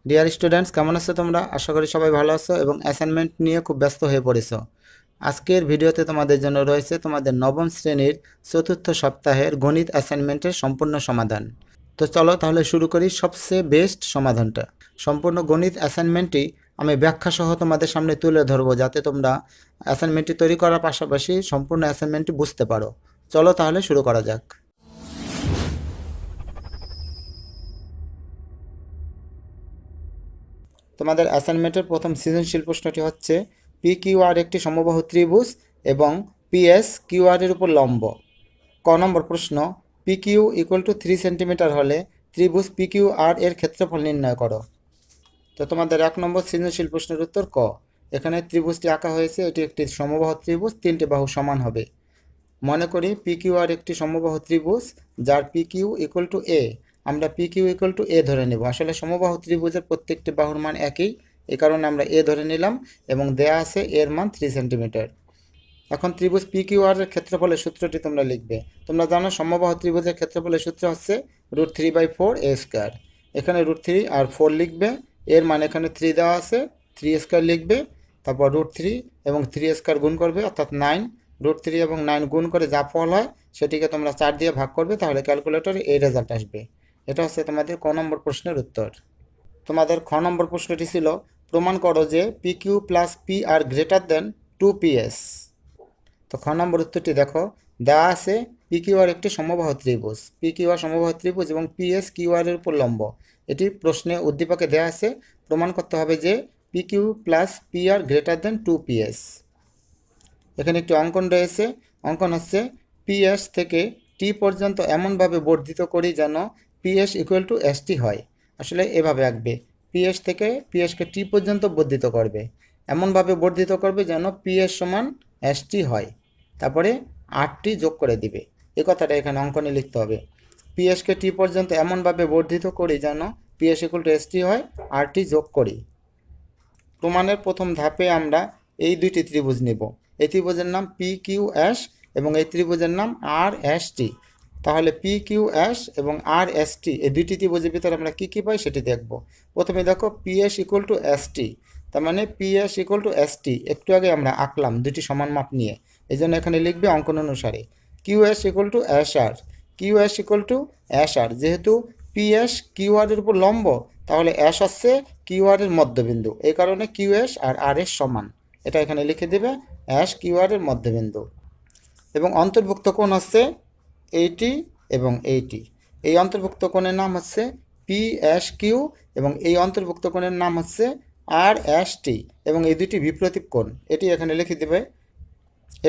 Dear students, কেমন আছো তোমরা? আশা করি সবাই ভালো আছো এবং অ্যাসাইনমেন্ট নিয়ে খুব ব্যস্ত হয়ে পড়েছো। আজকের ভিডিওতে তোমাদের জন্য রয়েছে তোমাদের নবম শ্রেণীর চতুর্থ সপ্তাহের গণিত অ্যাসাইনমেন্টের সম্পূর্ণ সমাধান। তো চলো তাহলে শুরু করি সবচেয়ে বেস্ট সমাধানটা। সম্পূর্ণ গণিত অ্যাসাইনমেন্টটি আমি ব্যাখ্যা সহ তোমাদের সামনে তুলে ধরবো, যাতে তোমরা অ্যাসাইনমেন্টটি তৈরি করার পাশাপাশি সম্পূর্ণ অ্যাসাইনমেন্টটি বুঝতে পারো। চলো তাহলে শুরু করা যাক। তোমাদের অ্যাসাইনমেন্টের প্রথম সৃজনশীল প্রশ্নটি হচ্ছে, পি কিউ আর একটি সমবাহু ত্রিভুজ এবং পিএস কিউ আর এর উপর লম্ব। ক নম্বর প্রশ্ন, P Q equal to 3 centimetre হলে ত্রিভুজ পি কিউ আর এর ক্ষেত্রফল নির্ণয় করো। তো তোমাদের 1 নম্বর সৃজনশীল প্রশ্নের উত্তর ক। এখানে ত্রিভুজটি আঁকা হয়েছে, এটি একটি সমবাহু ত্রিভুজ, 3টি বাহু সমান হবে। মনে করি পি কিউ আর একটি সমবাহু ত্রিভুজ যার পি কিউ ইকুয়াল টু এ। আমরা পি কিউ ইকুয়াল টু এ ধরে নেব। আসলে সমবাহু ত্রিভুজের প্রত্যেকটি বাহুর মান একই, এই কারণে আমরা এ ধরে নিলাম এবং দেয়া আছে এর মান 3 সেন্টিমিটার। এখন ত্রিভুজ পি কিউ আর এর ক্ষেত্রফলের সূত্রটি তোমরা লিখবে। তোমরা জানো সমবাহু ত্রিভুজের ক্ষেত্রফলের সূত্র হচ্ছে √3/4 এ স্কোয়ার। এখানে √3 আর 4 লিখবে, এর মান এখানে 3 দেওয়া আছে, 3 স্কোয়ার লিখবে, তারপর √3 এবং 3 স্কোয়ার গুণ করবে অর্থাৎ 9। √3 এবং 9 গুণ করে যা ফল হয় সেটিকে তোমরা 4 দিয়ে ভাগ করবে, তাহলে ক্যালকুলেটরে এই রেজাল্ট আসবে। এটা হচ্ছে তোমাদের ক নম্বর প্রশ্নের উত্তর। তোমাদের খ নম্বর প্রশ্নটি ছিল, প্রমাণ করো যে P Q plus P R greater than 2PS। তো খ নম্বর উত্তরটি দেখো, দেওয়া আছে পি কিউ আর একটি সমবাহু ত্রিভুজ, পি কিউ আর সমবাহু ত্রিভুজ এবং পিএস কিউ আর এর উপর লম্ব। এটি প্রশ্নে উদ্দীপকে দেওয়া আছে। প্রমাণ করতে হবে যে P Q plus P R greater than 2PS। এখানে একটি অঙ্কন রয়েছে। অঙ্কন হচ্ছে, পিএস থেকে টি পর্যন্ত এমনভাবে বর্ধিত করি যেন পিএস ইকুয়াল টু এসটি হয়। আসলে এভাবে আঁকবে, পিএস থেকে পিএসকে টি পর্যন্ত বর্ধিত করবে, এমনভাবে বর্ধিত করবে যেন পিএস সমান এসটি হয়। তারপরে আরটি যোগ করে দিবে। এ কথাটা এখানে অঙ্কনে লিখতে হবে। পিএসকে টি পর্যন্ত এমনভাবে বর্ধিত করি যেন পিএস ইকুয়াল টু এসটি হয়, আরটি যোগ করি। প্রমাণের প্রথম ধাপে আমরা এই দুইটি ত্রিভুজ নেব। এই ত্রিভুজের নাম পি কিউ এস এবং এই ত্রিভুজের নাম আর এস টি। তাহলে পি কিউ এস এবং আর এস টি এই দুইটি ত্রিভুজের ভিতরে আমরা কী কী পাই সেটি দেখব। প্রথমে দেখো P S equal to S T, তার মানে P S equal to S T একটু আগে আমরা আঁকলাম দুটি সমান মাপ নিয়ে, এই জন্য এখানে লিখবে অঙ্কন অনুসারে। Q S equal to S R, Q S equal to S R, যেহেতু পি এস কিউ আর এর উপর লম্ব, তাহলে এস হচ্ছে কিউ আর এর মধ্যবিন্দু, এই কারণে কিউ এস আর আর এস সমান। এটা এখানে লিখে দেবে, এস কিউ আর এর মধ্যবিন্দু। এবং অন্তর্ভুক্ত কোণ হচ্ছে এইটি এবং এইটি। এই অন্তর্ভুক্ত কোণের নাম হচ্ছে পি এস কিউ এবং এই অন্তর্ভুক্ত কোণের নাম হচ্ছে আর এস টি, এবং এই দুটি বিপ্রতীপ কোণ। এটি এখানে লিখে দেবে,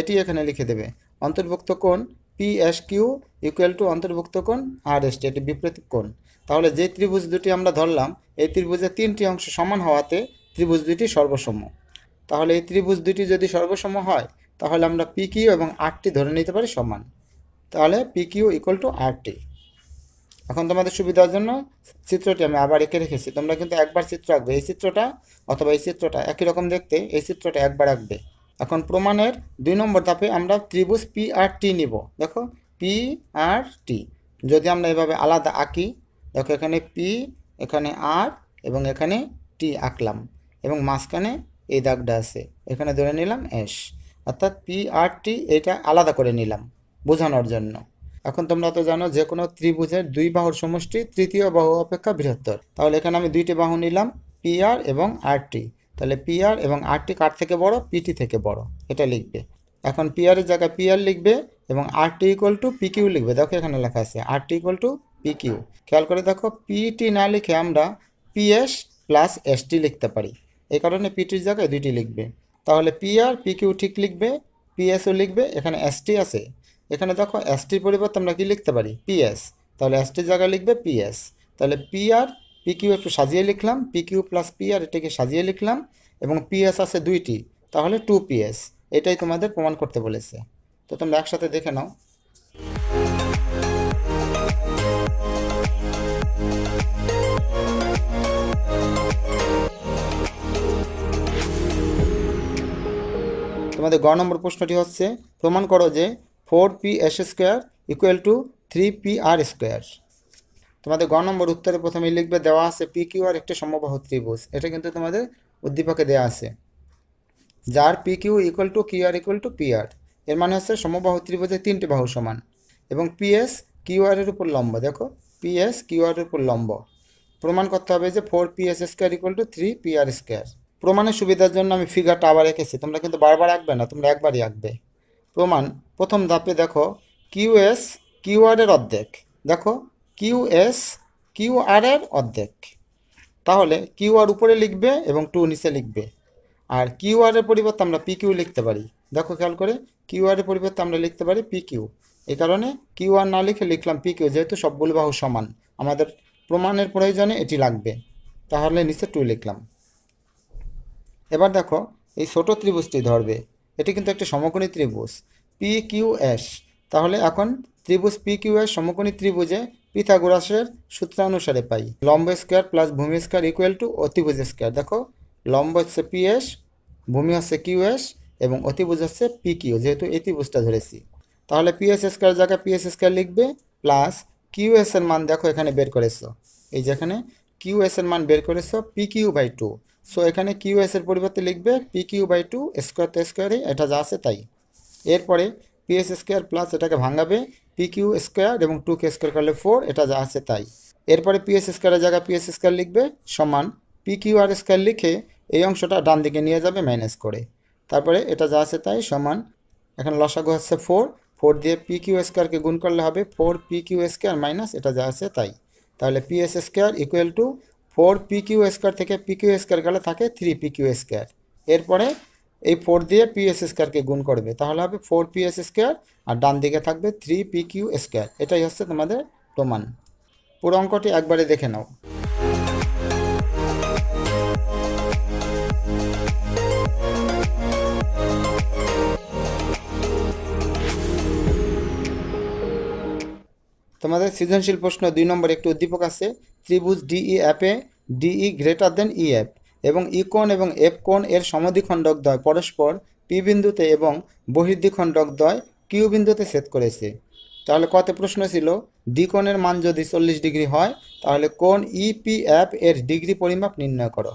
এটি এখানে লিখে দেবে। অন্তর্ভুক্ত কোণ P S Q equal to অন্তর্ভুক্ত কোণ আর এস টি, এটি বিপরীত কোণ। তাহলে যে ত্রিভুজ দুটি আমরা ধরলাম, এই ত্রিভুজের 3টি অংশ সমান হওয়াতে ত্রিভুজ দুটি সর্বসম। তাহলে এই ত্রিভুজ দুটি যদি সর্বসম হয়, তাহলে আমরা পি কিউ এবং আর টি ধরে নিতে পারি সমান। তাহলে পি কিউ ইকুয়াল টু আর টি। এখন তোমাদের সুবিধার জন্য চিত্রটি আমি আবার এঁকে রেখেছি, তোমরা কিন্তু একবার চিত্র আঁকবে। এই চিত্রটা অথবা এই চিত্রটা একই রকম দেখতে, এই চিত্রটা একবার আঁকবে। এখন প্রমাণের 2 নম্বর ধাপে আমরা ত্রিভুজ পি আর টি নিব। দেখো পি আর টি যদি আমরা এভাবে আলাদা আঁকি, দেখো এখানে পি, এখানে আর এবং এখানে টি আঁকলাম, এবং মাঝখানে এই দাগটা আছে, এখানে ধরে নিলাম এস, অর্থাৎ পি আর টি এটা আলাদা করে নিলাম বোঝানোর জন্য। এখন তোমরা তো জানো যে কোনো ত্রিভুজের 2 বাহুর সমষ্টি তৃতীয় বাহু অপেক্ষা বৃহত্তর। তাহলে এখানে আমি 2টি বাহু নিলাম, পি আর এবং আর টি। তাহলে পি আর এবং আর টি কার থেকে বড়? পিটি থেকে বড়, এটা লিখবে। এখন পি আর এর জায়গায় পি আর লিখবে এবং আর T equal to P Q লিখবে। দেখো এখানে লেখা আছে আর T equal to P Q. খেয়াল করে দেখো, পিটি না লিখে আমরা পিএস প্লাস এস টি লিখতে পারি, এই কারণে পিটির জায়গায় 2টি লিখবে। তাহলে পি আর পি কিউ ঠিক লিখবে, পিএসও লিখবে, এখানে এস টি আছে, এখানে দেখো এস টির পরিবর্তে আমরা কি লিখতে পারি? পিএস। তাহলে এস টির জায়গায় লিখবে পিএস। তাহলে পি আর পি কিউ একটু সাজিয়ে লিখলাম, P Q plus P R এটাকে সাজিয়ে লিখলাম, এবং পিএস আছে 2টি, তাহলে 2PS। এটাই তোমাদের প্রমাণ করতে বলেছে। তো তোমরা একসাথে দেখে নাও। তোমাদের গ নম্বর প্রশ্নটি হচ্ছে, প্রমাণ করো যে 4PS square equal two 3PR square. তোমাদের গ নম্বর উত্তরে প্রথমেই লিখবে দেওয়া আছে পি কিউ আর একটি সমবাহু ত্রিভুজ। এটা কিন্তু তোমাদের উদ্দীপকে দেওয়া আছে, যার P Q equal to Q R equal to P R. এর মানে হচ্ছে সমবাহু ত্রিভুজের তিনটি বাহু সমান এবং পি এস কিউ আর এর উপর লম্ব। দেখো পি এস কিউ আর এর উপর লম্ব। প্রমাণ করতে হবে যে 4 PS square equal to 3 PR square. প্রমাণের সুবিধার জন্য আমি ফিগারটা আবার এঁকেছি, তোমরা কিন্তু বারবার আঁকবে না, তোমরা একবারই আঁকবে। প্রমাণ প্রথম ধাপে দেখো কিউ এস কিউ আর এর অর্ধেক। দেখো কিউ এস কিউ আর এর অর্ধেক, তাহলে কিউ আর উপরে লিখবে এবং 2 নিচে লিখবে। আর কিউ আর এর পরিবর্তে আমরা পি কিউ লিখতে পারি। দেখো খেয়াল করে, কিউ আর এর পরিবর্তে আমরা লিখতে পারি পি কিউ। এই কারণে কিউ আর না লিখে লিখলাম পি কিউ, যেহেতু সবগুলো বাহু সমান, আমাদের প্রমাণের প্রয়োজনে এটি লাগবে, তাহলে নিচে 2 লিখলাম। এবার দেখো এই ছোট ত্রিভুজটি ধরবে, এটি কিন্তু একটি সমকোণী ত্রিভুজ পি কিউ এস। তাহলে এখন ত্রিভুজ পি কিউ এস সমকোণী ত্রিভুজে পিথাগোরাসের সূত্র অনুসারে পাই লম্ব স্কোয়ার প্লাস ভূমি স্কোয়ার ইকুয়াল টু অতিভুজ স্কোয়ার। দেখো লম্ব হচ্ছে পি এস, ভূমি হচ্ছে কিউ এস এবং অতিভুজ হচ্ছে পি কিউ, যেহেতু এই ত্রিভুজটা ধরেছি। তাহলে পি এস স্কোয়ার জায়গায় পি এস স্কোয়ার লিখবে প্লাস কিউ এস এর মান দেখো এখানে বের করেছো, এই যেখানে কিউ এস এর মান বের করেছো পি কিউ বাই 2। সো এখানে কিউ এস এর পরিবর্তে লিখবে পি কিউ বাই 2, স্কোয়ার তো স্কোয়ারে, এটা যা আছে তাই। এরপরে পি এস স্কোয়ার প্লাস এটাকে ভাঙাবে পি কিউ স্কোয়ার এবং 2কে স্কোয়ার করলে 4, এটা যা আছে তাই। এরপরে পি এস স্কোয়ারের জায়গায় পি এস স্কোয়ার লিখবে সমান পি কিউ আর স্কোয়ার লিখে এই অংশটা ডান দিকে নিয়ে যাবে মাইনাস করে। তারপরে এটা যা আছে তাই সমান, এখানে লসাগু হচ্ছে 4 দিয়ে পি কিউ স্কোয়ারকে গুণ করলে হবে 4 PQ স্কোয়ার মাইনাস এটা যা আছে তাই। তাহলে P S square equal to 4 PQ square থেকে পি কিউ স্কোয়ার গেলে থাকে 3 PQ স্কোয়ার। এরপরে এই 4 দিয়ে পি এস স্কোয়ারকে গুণ করবে, তাহলে হবে 4PS স্কোয়ার আর ডান দিকে থাকবে 3PQ স্কোয়ার। এটাই হচ্ছে তোমাদের প্রমাণ। পুরো অঙ্কটি একবারে দেখে নাও। তোমাদের সৃজনশীল প্রশ্ন 2 নম্বর একটি উদ্দীপক আছে ত্রিভুজ ডিই অ্যাপে ডিই গ্রেটার দেন ই অ্যাপ এবং ই কোণ এবং এফ কোণ এর সমদ্বিখণ্ডক দ্বয় পরস্পর পি বিন্দুতে এবং বহির্দ্বিখণ্ডক দ্বয় কিউ বিন্দুতে ছেদ করেছে। তাহলে কত প্রশ্ন ছিল, ডি কোণের মান যদি 40 ডিগ্রি হয় তাহলে কোণ ইপিএফ এর ডিগ্রি পরিমাপ নির্ণয় করো।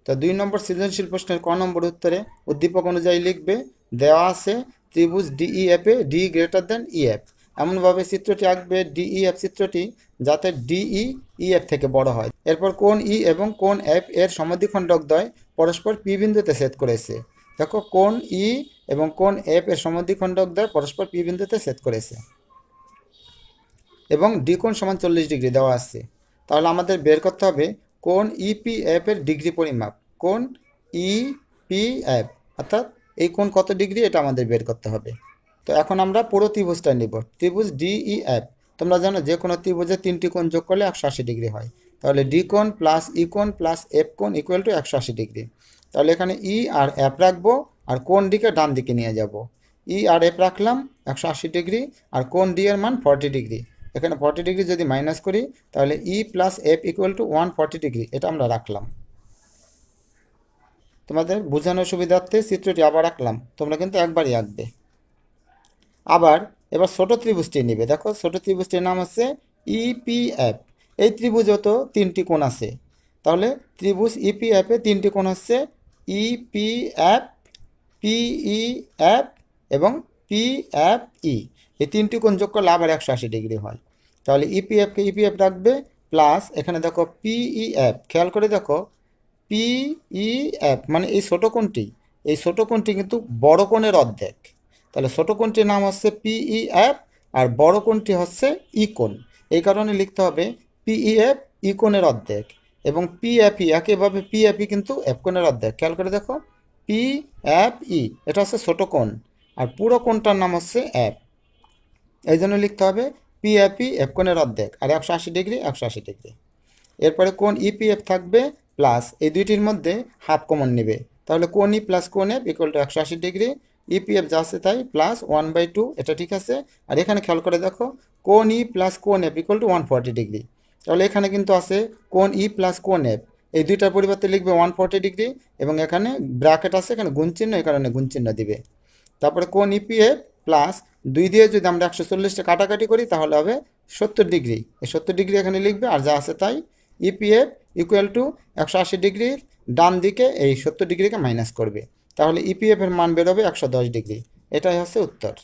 তো 2 নম্বর সৃজনশীল প্রশ্নের ক নম্বর উত্তরে উদ্দীপক অনুযায়ী লিখবে দেওয়া আছে ত্রিভুজ ডিইএফে ডি গ্রেটার দেন ইএফ। এমনভাবে চিত্রটি আঁকবে ডিইএফ চিত্রটি যাতে ডিই ইএফ থেকে বড় হয়। এরপর কোণ ই এবং কোণ এফ এর সমদ্বিখণ্ডক দ্বয় পরস্পর পি বিন্দুতে ছেদ করেছে। দেখো কোণ ই এবং কোণ এফ এর সমদ্বিখণ্ডক দ্বয় পরস্পর পি বিন্দুতে ছেদ করেছে এবং ডি কোণ সমান 40 ডিগ্রি দেওয়া আছে। তাহলে আমাদের বের করতে হবে কোণ ইপিএফ এর ডিগ্রি পরিমাপ। কোণ ইপিএফ অর্থাৎ এই কোণ কত ডিগ্রি, এটা আমাদের বের করতে হবে। তো এখন আমরা পুরো ত্রিভুজটা নিব, ত্রিভুজ ডিইএফ। তোমরা জানো যে কোনো ত্রিভুজে 3টি কোণ যোগ করলে 180 ডিগ্রি হয়। তাহলে ডি কোণ প্লাস ই কোণ প্লাস এফ কোণ ইকুয়াল টু 180 ডিগ্রি। তাহলে এখানে ই আর এফ রাখবো আর কোণ ডিকে ডান দিকে নিয়ে যাব। ই আর এফ রাখলাম 180 ডিগ্রি আর কোণ ডি এর মান 40 ডিগ্রি। এখানে 40 ডিগ্রি যদি মাইনাস করি তাহলে E plus F equal to 140 degree, এটা আমরা রাখলাম। তোমাদের বোঝানোর সুবিধার্থে চিত্রটি আবার আঁকলাম, তোমরা কিন্তু একবারই আঁকবে। আবার এবার ছোট ত্রিভুজটি নেবে। দেখো ছোট ত্রিভুজটির নাম হচ্ছে ইপিএফ। এই ত্রিভুজও তো 3টি কোণ আছে, তাহলে ত্রিভুজ ইপিএফে 3টি কোণ হচ্ছে ইপিএফ, পিইএফ এবং পিএফই। এই 3টি কোণ যোগ করলে আবার 180 ডিগ্রি হয়। তাহলে ইপিএফকে ইপিএফ রাখবে প্লাস এখানে দেখো পিইএফ। খেয়াল করে দেখো পিইএফ মানে এই ছোট কোণটি, এই ছোট কোণটি কিন্তু বড় কোণের অর্ধেক। তাহলে ছোট কোণটির নাম হচ্ছে পিইএফ আর বড় কোণটি হচ্ছে ই কোণ। এই কারণে লিখতে হবে পিইএফ ই কোণের অর্ধেক এবং পিএফই একইভাবে পিএফই কিন্তু এফ কোণের অর্ধেক। খেয়াল করে দেখো পিএফই এটা হচ্ছে ছোট কোণ আর পুরো কোণটার নাম হচ্ছে এফ। এই জন্য লিখতে হবে পিএফই এফ কোণের অর্ধেক আর 180 ডিগ্রি 180 ডিগ্রি। এরপরে কোণ ইপিএফ থাকবে প্লাস এই দুইটির মধ্যে হাফ কমন নেবে, তাহলে কোণ ই প্লাস কোণ F equal two 180 degree. EPF যা আছে তাই প্লাস 1/2, এটা ঠিক আছে। আর এখানে খেয়াল করে দেখো কোণ ই প্লাস কোণ এফ ইকুয়াল টু 140 ডিগ্রি। তাহলে এখানে কিন্তু আছে কোণ ই প্লাস কোণ এফ, এই দুইটার পরিবর্তে লিখবে 140 ডিগ্রি এবং এখানে ব্র্যাকেট আছে, এখানে গুণ চিহ্ন, এই কারণে গুণ চিহ্ন দিবে। তারপরে কোণ ইপিএফ প্লাস 2 দিয়ে যদি আমরা 140টা কাটাকাটি করি তাহলে হবে 70 ডিগ্রি, এই 70 ডিগ্রি এখানে লিখবে আর যা আছে তাই। ইপিএফ ইকুয়াল টু 180 ডিগ্রির ডান দিকে এই 70 ডিগ্রিকে মাইনাস করবে, তাহলে ইপিএফ এর মান বেরোবে 110 ডিগ্রি। এটাই হচ্ছে উত্তর।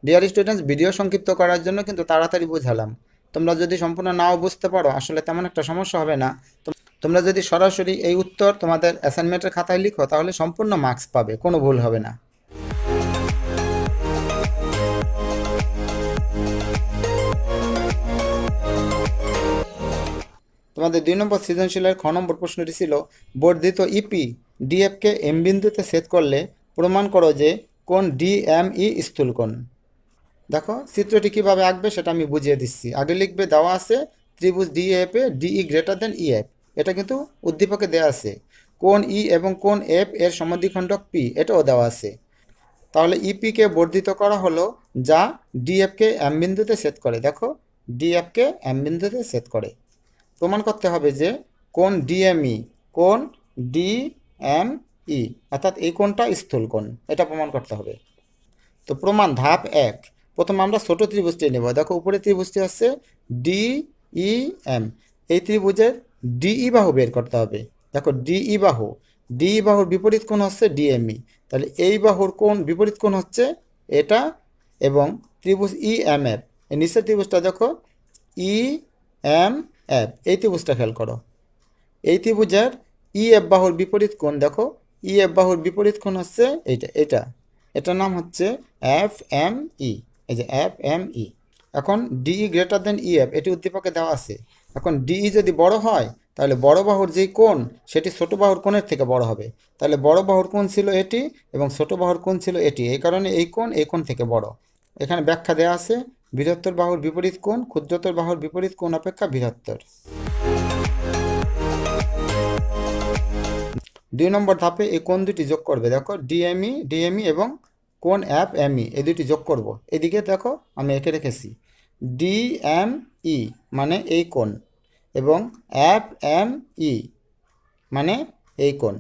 ডিয়ার স্টুডেন্টস, ভিডিও সংক্ষিপ্ত করার জন্য কিন্তু তাড়াতাড়ি বুঝালাম। তোমরা যদি সম্পূর্ণ নাও বুঝতে পারো আসলে তেমন একটা সমস্যা হবে না। তোমরা যদি সরাসরি এই উত্তর তোমাদের অ্যাসাইনমেন্টের খাতায় লিখো তাহলে সম্পূর্ণ মার্কস পাবে, কোনো ভুল হবে না। তোমাদের 2 নম্বর সৃজনশীলের খ নম্বর প্রশ্নটি ছিল, বর্ধিত ইপি ডিএফকে এম বিন্দুতে ছেদ করলে প্রমাণ করো যে কোন ডিএমই স্থূলকোণ। দেখো চিত্রটি কীভাবে আঁকবে সেটা আমি বুঝিয়ে দিচ্ছি। আগে লিখবে দেওয়া আছে ত্রিভুজ ডিএফ এ ডিই গ্রেটার দেন ইএফ, এটা কিন্তু উদ্দীপকে দেওয়া আছে। কোন ই এবং কোন এফ এর সমদ্বিখণ্ডক পি, এটাও দেওয়া আছে। তাহলে ইপিকে বর্ধিত করা হলো যা ডিএফকে এম বিন্দুতে ছেদ করে। দেখো ডিএফকে এম বিন্দুতে ছেদ করে। প্রমাণ করতে হবে যে কোন ডিএমই, কোন ডিএমই অর্থাৎ এই কোণটা স্থূলকোণ, এটা প্রমাণ করতে হবে। তো প্রমাণ ধাপ 1, প্রথমে আমরা ছোট ত্রিভুজটি নেব। দেখো উপরে ত্রিভুজটি হচ্ছে ডিইএম, এই ত্রিভুজের ডিই বাহু বের করতে হবে। দেখো ডিই বাহুর বিপরীত কোণ হচ্ছে ডিএমই, তাহলে এই বাহুর কোণ বিপরীত কোণ হচ্ছে এটা। এবং ত্রিভুজ ইএমএফ, এই নিচের ত্রিভুজটা দেখো ইএমএফ, এই ত্রিভুজটা খেয়াল করো। এই ত্রিভুজের ইএফ বাহুর বিপরীত কোণ দেখো, ইএফ বাহুর বিপরীত কোণ হচ্ছে এটার নাম হচ্ছে এফ এম ই, এই যে এফ এম ই। এখন ডিই গ্রেটার দেন ইএফ, এটি উদ্দীপকে দেওয়া আছে। এখন ডিই যদি বড় হয় তাহলে বড় বাহুর যেই কোণ সেটি ছোট বাহুর কোণের থেকে বড় হবে। তাহলে বড় বাহুর কোণ ছিল এটি এবং ছোট বাহুর কোণ ছিল এটি, এই কারণে এই কোণ থেকে বড়। এখানে ব্যাখ্যা দেওয়া আছে বৃহত্তর বাহুর বিপরীত কোণ ক্ষুদ্রতর বাহুর বিপরীত কোণ অপেক্ষা বৃহত্তর। 2 নম্বর ধাপে এই কোণ দুটি যোগ করবে। দেখো ডিএমই এবং কোণ এফ এমই, এই দুটি যোগ করব। এদিকে দেখো আমি এঁকে রেখেছি ডিএমই মানে এই কোণ এবং এফ এম ই মানে এই কোণ।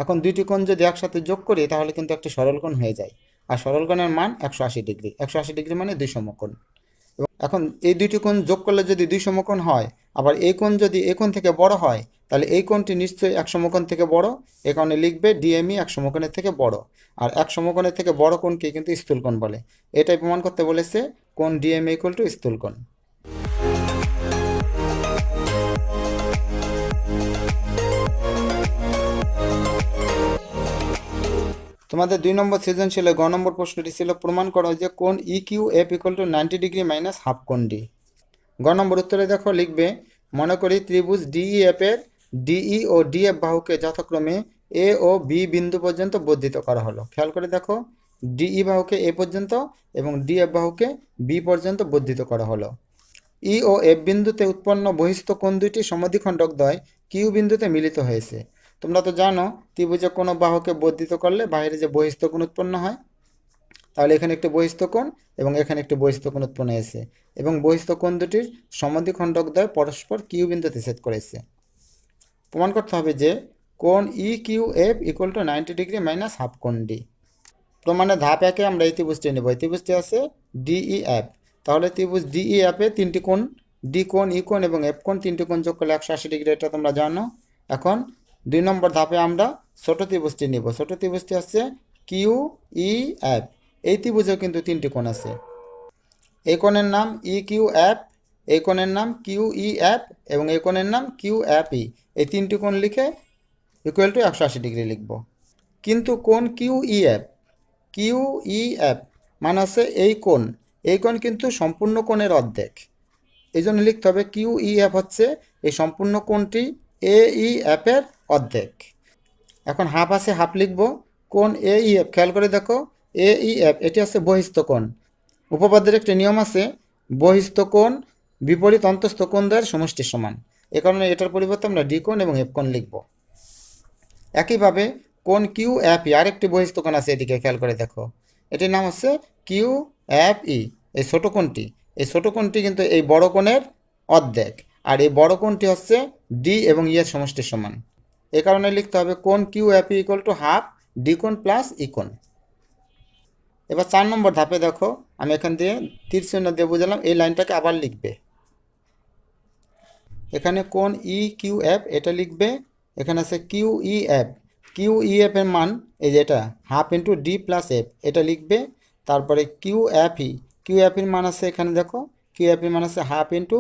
এখন দুইটি কোণ যদি একসাথে যোগ করি তাহলে কিন্তু একটি সরলকোণ হয়ে যায়, আর সরলকোণের মান 180 ডিগ্রি। 180 ডিগ্রি মানে 2 সমকোণ। এবং এখন এই দুইটি কোণ যোগ করলে যদি 2 সমকোণ হয়, আবার এই কোণ যদি এই কোণ থেকে বড় হয় তাহলে এই কোণটি নিশ্চয়ই 1 সমকোণ থেকে বড়, এই কারণে লিখবে ডিএমই 1 সমকোণের থেকে বড়। আর 1 সমকোণের থেকে বড় কোণকে কিন্তু স্থূলকোণ বলে। এটাই প্রমাণ করতে বলেছে কোণ ডিএমই ইকুয়াল টু স্থূলকোণ। তোমাদের 2 নম্বর সৃজনশীলের গ নম্বর প্রশ্নটি ছিল, প্রমাণ করো যে কোণ EQ F equal to 90 degree minus half কোণ ডি। গ নম্বর উত্তরে দেখো লিখবে, মনে করি ত্রিভুজ ডিইএফ এর ডিই ও ডিএফ বাহুকে যথাক্রমে এ ও বি বিন্দু পর্যন্ত বর্ধিত করা হলো। খেয়াল করে দেখো ডিই বাহুকে এ পর্যন্ত এবং ডিএফ বাহুকে বি পর্যন্ত বর্ধিত করা হলো। ই ও এফ বিন্দুতে উৎপন্ন বহিস্থ কোণ দুইটি সমদ্বিখণ্ডক দ্বয় কিউ বিন্দুতে মিলিত হয়েছে। তোমরা তো জানো ত্রিভুজে কোনো বাহুকে বর্ধিত করলে বাইরে যে বহিস্থ কোণ উৎপন্ন হয়, তাহলে এখানে একটি বহিস্থ কোণ এবং এখানে একটি বহিস্থ কোণ উৎপন্ন হয়েছে এবং বহিস্থ কোণ দুটির সমদ্বিখণ্ডক দ্বয় পরস্পর কিউ বিন্দুতে ছেদ করেছে। প্রমাণ করতে হবে যে কোণ E Q F equal to 90 degree minus half কোণ ডি। প্রমাণে ধাপ 1-এ আমরা এই ত্রিভুজটি নেব। এই ত্রিভুজটি আছে ডিইএফ, তাহলে ত্রিভুজ ডিইএফে 3টি কোণ ডি কোণ, ই কোণ এবং এফ কোণ, 3টি কোণ যোগ করলে 180 ডিগ্রি, এটা তোমরা জানো। এখন 2 নম্বর ধাপে আমরা ছোট ত্রিভুজটি নেব। ছোট ত্রিভুজটি আছে কিউ ই এফ, এই ত্রিভুজেও কিন্তু 3টি কোণ আছে। এই কোণের নাম ই কিউ এফ, এই কোণের নাম কিউ ই এফ এবং এই কোণের নাম কিউ এফ ই। এই 3টি কোণ লিখে ইকুয়াল টু 180 ডিগ্রি লিখব। কিন্তু কোণ কিউ ই এফ মানে হচ্ছে এই কোণ কিন্তু সম্পূর্ণ কোণের অর্ধেক, এই জন্য লিখতে হবে কিউ ই এফ হচ্ছে এই সম্পূর্ণ কোণটি এ ই এফ এর অর্ধেক। এখন হাফ আছে, হাফ লিখব। কোণ এ ই এফ, খেয়াল করে দেখো এ ই এফ এটি হচ্ছে বহিস্থ কোণ। উপপাদ্যের একটি নিয়ম আছে বহিস্থ কোণ বিপরীত অন্তস্থ কোণ দ্বয়ের সমষ্টির সমান, এ কারণে এটার পরিবর্তে আমরা ডি কোণ এবং এফ কোণ লিখব। একইভাবে কোণ কিউ এফ ই, আরেকটি বহিস্থ কোণ আছে এদিকে, খেয়াল করে দেখো এটির নাম হচ্ছে কিউ এফ ই। এই ছোট কোণটি কিন্তু এই বড় কোণের অর্ধেক, আর এই বড় কোণটি হচ্ছে ডি এবং ই এর সমষ্টির সমান। এ কারণে লিখতে হবে কোণ Q F E equal to half D কোণ প্লাস ই কোণ। এবার 4 নম্বর ধাপে দেখো আমি এখান দিয়ে তীর চিহ্ন দিয়ে বুঝালাম, এই লাইনটাকে আবার লিখবে। এখানে কোন ই কিউ এফ এটা লিখবে, এখানে আছে Q E F, Q E F এর মান এই যে এটা half into D plus F এটা লিখবে। তারপরে Q F E, Q F এর মান আছে এখানে দেখো, কিউ এফ এর মান আছে হাফ ইন্টু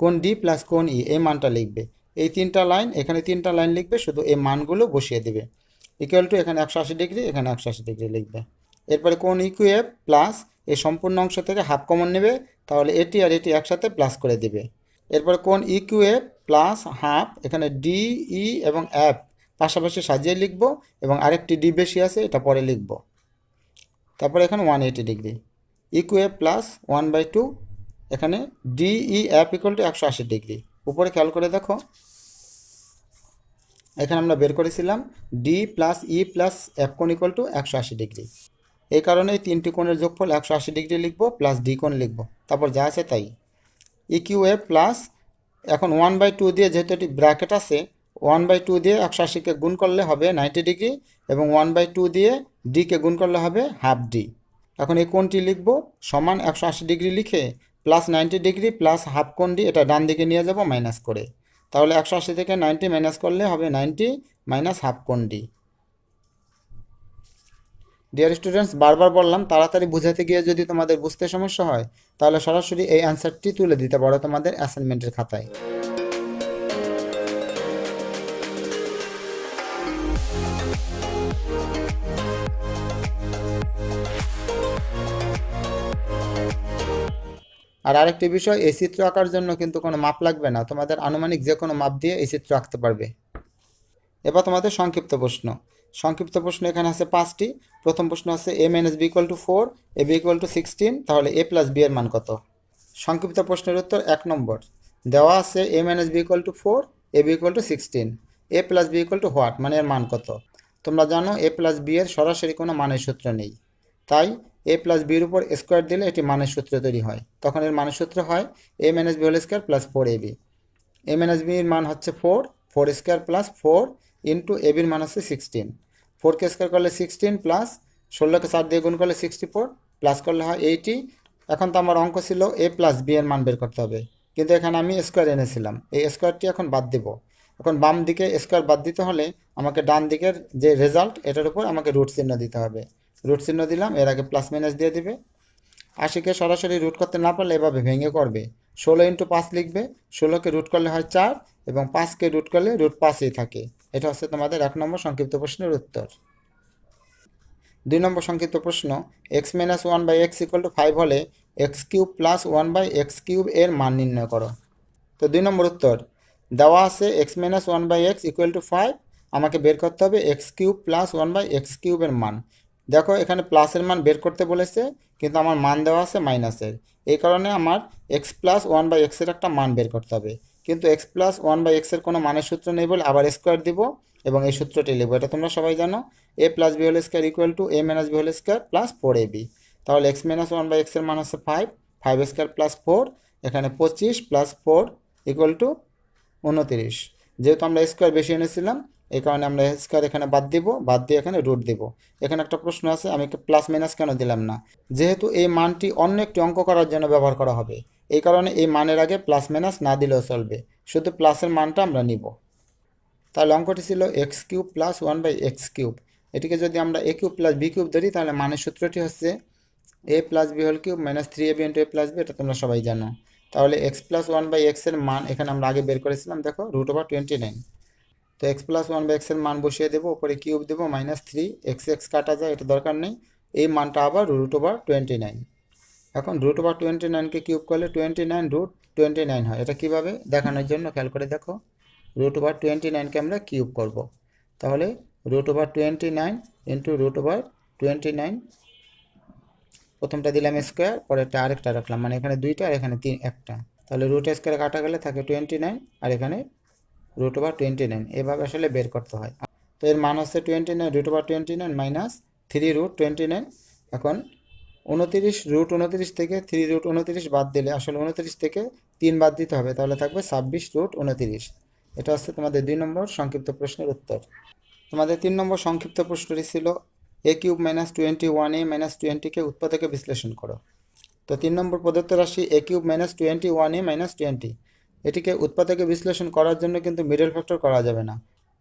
কোন ডি প্লাস কোন ই, এই মানটা লিখবে। এই তিনটা লাইন, এখানে তিনটা লাইন লিখবে, শুধু এই মানগুলো বসিয়ে দেবে। ইকুয়াল টু এখানে 180 ডিগ্রি, এখানে 180 ডিগ্রি লিখবে। এরপরে কোন ইকিউ এফ প্লাস এই সম্পূর্ণ অংশ থেকে হাফ কমন নেবে, তাহলে এটি আর এটি একসাথে প্লাস করে দিবে। এরপর কোন ইকিউ এফ প্লাস হাফ, এখানে ডি ই এবং এফ পাশাপাশি সাজিয়ে লিখব, এবং আরেকটি ডি বেশি আছে এটা পরে লিখব। তারপরে এখানে 180 ডিগ্রি, ইকিউ এফ প্লাস 1/2, এখানে D E F equal two 180 degree. উপরে খেয়াল করে দেখো, এখানে আমরা বের করেছিলাম D plus E plus F কোণ ইকুয়াল টু 180 ডিগ্রি। এই কারণে এই তিনটি কোণের যোগফল 180 ডিগ্রি লিখব, প্লাস ডি কোণ লিখব, তারপর যা আছে তাই। ইকিউ এফ প্লাস, এখন 1/2 দিয়ে যেহেতু এটি ব্র্যাকেট আছে, 1/2 দিয়ে 180কে গুণ করলে হবে 90 ডিগ্রি, এবং 1/2 দিয়ে ডিকে গুণ করলে হবে হাফ ডি। এখন এই কোণটি লিখব সমান 180 ডিগ্রি লিখে প্লাস 90 ডিগ্রি প্লাস হাফ কোণ ডি এটা ডান দিকে নিয়ে যাব মাইনাস করে, তাহলে 180 থেকে 90 মাইনাস করলে হবে 90 মাইনাস হাফ কোণ ডি। ডিয়ার স্টুডেন্টস, বারবার বললাম তাড়াতাড়ি বুঝাতে গিয়ে যদি তোমাদের বুঝতে সমস্যা হয় তাহলে সরাসরি এই অ্যান্সারটি তুলে দিতে পারো তোমাদের অ্যাসাইনমেন্টের খাতায়। আর আরেকটি বিষয়, এই চিত্র আঁকার জন্য কিন্তু কোনো মাপ লাগবে না, তোমাদের আনুমানিক যে কোনো মাপ দিয়ে এই চিত্র আঁকতে পারবে। এবার তোমাদের সংক্ষিপ্ত প্রশ্ন। সংক্ষিপ্ত প্রশ্ন এখানে আছে 5টি। প্রথম প্রশ্ন আছে a minus B equal to 4, A B equal to 16, তাহলে a প্লাস বি এর মান কত? সংক্ষিপ্ত প্রশ্নের উত্তর 1 নম্বর, দেওয়া আছে a minus B equal to 4, A B equal to 16, a plus B equal to what, মানে এর মান কত? তোমরা জানো a প্লাস বি এর সরাসরি কোনো মানের সূত্র নেই, তাই a প্লাস বির উপর স্কোয়ার দিলে এটি মানের সূত্র তৈরি হয়, তখন এর মানের সূত্র হয় a minus B whole square plus 4ab। a minus বির মান হচ্ছে 4, 4 স্কোয়ার প্লাস 4 ইন্টু এ বির মান হচ্ছে 16, 4কে স্কোয়ার করলে 16 প্লাস 16কে 4 দিয়ে গুণ করলে 64, প্লাস করলে হয় 80। এখন তো আমার অঙ্ক ছিল এ প্লাস বি এর মান বের করতে হবে, কিন্তু এখানে আমি স্কোয়ার এনেছিলাম, এই স্কোয়ারটি এখন বাদ দেব। এখন বাম দিকে স্কোয়ার বাদ দিতে হলে আমাকে ডান দিকের যে রেজাল্ট এটার উপর আমাকে রুট চিহ্ন দিতে হবে। রুট চিহ্ন দিলাম, এর আগে প্লাস মাইনাস দিয়ে দিবে। 80কে সরাসরি রুট করতে না পারলে এভাবে ভেঙে করবে, 16 ইন্টু 5 লিখবে, 16কে রুট করলে হয় 4, এবং 5কে রুট করলে রুট 5ই থাকে। এটা হচ্ছে তোমাদের 1 নম্বর সংক্ষিপ্ত প্রশ্নের উত্তর। 2 নম্বর সংক্ষিপ্ত প্রশ্ন, x minus 1/x equal to 5 হলে x cube plus 1/x cube এর মান নির্ণয় করো। তো 2 নম্বর উত্তর, দেওয়া আছে x minus 1/x equal to 5, আমাকে বের করতে হবে x কিউব প্লাস 1/x কিউবের মান। দেখো এখানে প্লাসের মান বের করতে বলেছে, কিন্তু আমার মান দেওয়া আছে মাইনাসের, এই কারণে আমার x প্লাস 1/x এর একটা মান বের করতে হবে, কিন্তু x প্লাস 1/x এর কোনো মানের সূত্র নেই বলে আবার স্কোয়ার দিব, এবং এই সূত্রটি লিখবো। এটা তোমরা সবাই জানো, a plus B whole square equal to a minus B whole square plus 4ab। তাহলে x মাইনাস 1/x এর মান হচ্ছে 5, 5 স্কোয়ার প্লাস 4, এখানে 25 প্লাস 4 ইকুয়াল টু 29। যেহেতু আমরা স্কোয়ার বেশি এনেছিলাম এই কারণে আমরা স্কোয়ার এখানে বাদ দিব, বাদ দিয়ে এখানে রুট দিব। এখানে একটা প্রশ্ন আছে, আমি প্লাস মাইনাস কেন দিলাম না? যেহেতু এই মানটি অন্য একটি অঙ্ক করার জন্য ব্যবহার করা হবে, এই কারণে এই মানের আগে প্লাস মাইনাস না দিলেও চলবে, শুধু প্লাসের মানটা আমরা নিব। তাহলে অঙ্কটি ছিল x cube plus 1/x cube, এটিকে যদি আমরা a cube plus B cube ধরি তাহলে মানের সূত্রটি হচ্ছে a plus B whole cube minus 3ab into a plus B, এটা তোমরা সবাই জানো। তাহলে x প্লাস 1/x এর মান এখানে আমরা আগে বের করেছিলাম, দেখো √29। তো x প্লাস 1/x এর মান বসিয়ে দেবো, উপরে কিউব দেবো, মাইনাস 3, x কাটা যায়, এটা দরকার নেই, এই মানটা আবার √29। এখন √29কে কিউব করলে 29 হয়। এটা কিভাবে দেখানোর জন্য খেয়াল করে দেখো, √29কে আমরা কিউব করব, তাহলে √29 ইন্টু √29, প্রথমটা দিলাম স্কোয়ার, পরেরটা আরেকটা রাখলাম, মানে এখানে 2টা আর এখানে একটা, তাহলে রুট স্কোয়ার কাটা গেলে থাকে 29, আর এখানে √29, এভাবে আসলে বের করতে হয়। তো এর মান হচ্ছে 29, √29 মাইনাস 3√29। এখন 29, √29 থেকে 3√29 বাদ দিলে আসলে 29 থেকে 3 বাদ দিতে হবে, তাহলে থাকবে 26√29। এটা হচ্ছে তোমাদের 2 নম্বর সংক্ষিপ্ত প্রশ্নের উত্তর। তোমাদের 3 নম্বর সংক্ষিপ্ত প্রশ্নটি ছিল a cube minus 21a minus 20কে উৎপাদকে বিশ্লেষণ করো। তো 3 নম্বর প্রদত্ত রাশি a cube minus 21a minus 20, এটিকে উৎপাদকে বিশ্লেষণ করার জন্য কিন্তু মিডল ফ্যাক্টর করা যাবে না,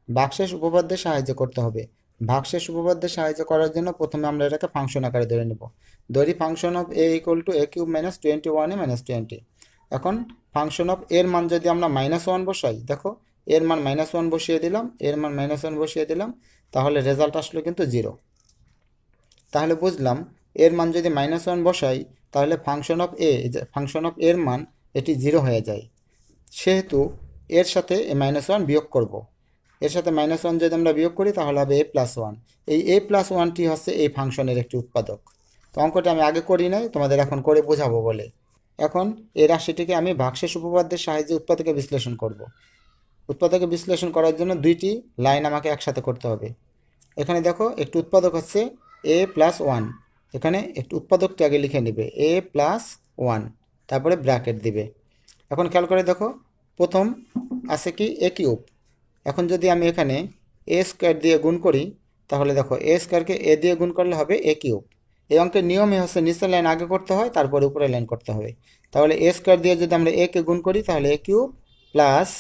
ভাগশেষ উপপাদ্যের সাহায্যে করতে হবে। ভাগশেষ উপপাদ্যের সাহায্য করার জন্য প্রথমে আমরা এটাকে ফাংশন আকারে ধরে নেব। ধরি function of A equal to A cube minus 21 minus 20। এখন ফাংশন অফ এর মান যদি আমরা -1 বসাই, দেখো এর মান -1 বসিয়ে দিলাম, এর মান -1 বসিয়ে দিলাম, তাহলে রেজাল্ট আসলো কিন্তু 0। তাহলে বুঝলাম এর মান যদি -1 বসাই তাহলে function of A, function of এর মান এটি 0 হয়ে যায়। সেহেতু এর সাথে -1 বিয়োগ করব। এর সাথে -1 যদি আমরা বিয়োগ করি তাহলে হবে a+1। এই a+1টি হচ্ছে এই ফাংশনের একটি উৎপাদক। তো অঙ্কটা আমি আগে করি নাই, তোমাদের এখন করে বোঝাবো বলে। এখন এই রাশিটিকে আমি ভাগশেষ উপপাদ্যের সাহায্যে উৎপাদকে বিশ্লেষণ করব। উৎপাদকে বিশ্লেষণ করার জন্য দুইটি লাইন আমাকে একসাথে করতে হবে। এখানে দেখো একটি উৎপাদক হচ্ছে a+1, এখানে একটি উৎপাদকটি আগে লিখে নেবে a+1, তারপরে ব্র্যাকেট দিবে। এখন খেয়াল করে দেখো প্রথম আছে কি এ কিউব। এখন যদি আমি এখানে এ স্কোয়ার দিয়ে গুণ করি তাহলে দেখো এ স্কোয়ারকে এ দিয়ে গুণ করলে হবে এ কিউব। এই অঙ্কের নিয়মে হচ্ছে নিচের লাইন আগে করতে হয়, তারপরে উপরের লাইন করতে হবে। তাহলে এ স্কোয়ার দিয়ে যদি আমরা এ কে গুণ করি তাহলে এ কিউব, প্লাস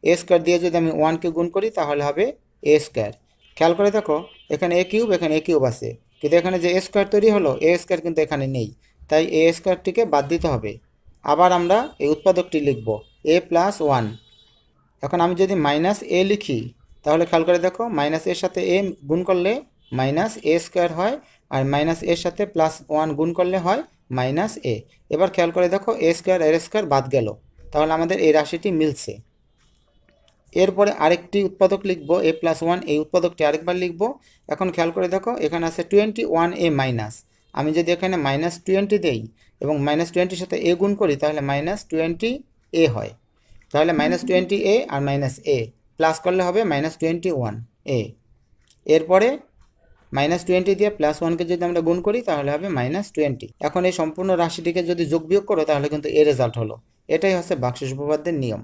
এ স্কোয়ার দিয়ে যদি আমি 1কে গুণ করি তাহলে হবে এ স্কোয়ার। খেয়াল করে দেখো এখানে এ কিউব, এখানে এ কিউব আছে, কিন্তু এখানে যে এ স্কোয়ার তৈরি হলো এ স্কোয়ার কিন্তু এখানে নেই, তাই এ স্কোয়ারটিকে বাদ দিতে হবে। আবার আমরা এই উৎপাদকটি লিখব a+1। এখন আমি যদি -a লিখি তাহলে খেয়াল করে দেখো মাইনাস এর সাথে এ গুণ করলে -a² হয়, আর এর সাথে +1 গুণ করলে হয় -a। এবার খেয়াল করে দেখো a² আর a² বাদ গেল, তাহলে আমাদের এই রাশিটি মিলছে। এরপরে আরেকটি উৎপাদক লিখব a+1, এই উৎপাদকটি আরেকবার লিখব। এখন খেয়াল করে দেখো এখানে আছে 21a মাইনাস, আমি যদি এখানে -20 দেই এবং -20-র সাথে a গুণ করি তাহলে -20a হয়। তাহলে -20a আর -a প্লাস করলে হবে -21a। এরপরে -20 দিয়ে +1কে যদি আমরা গুণ করি তাহলে হবে -20। এখন এই সম্পূর্ণ রাশিটিকে যদি যোগ বিয়োগ করো তাহলে কিন্তু এ রেজাল্ট হলো। এটাই হচ্ছে ভাগশেষ উপপাদ্যের নিয়ম।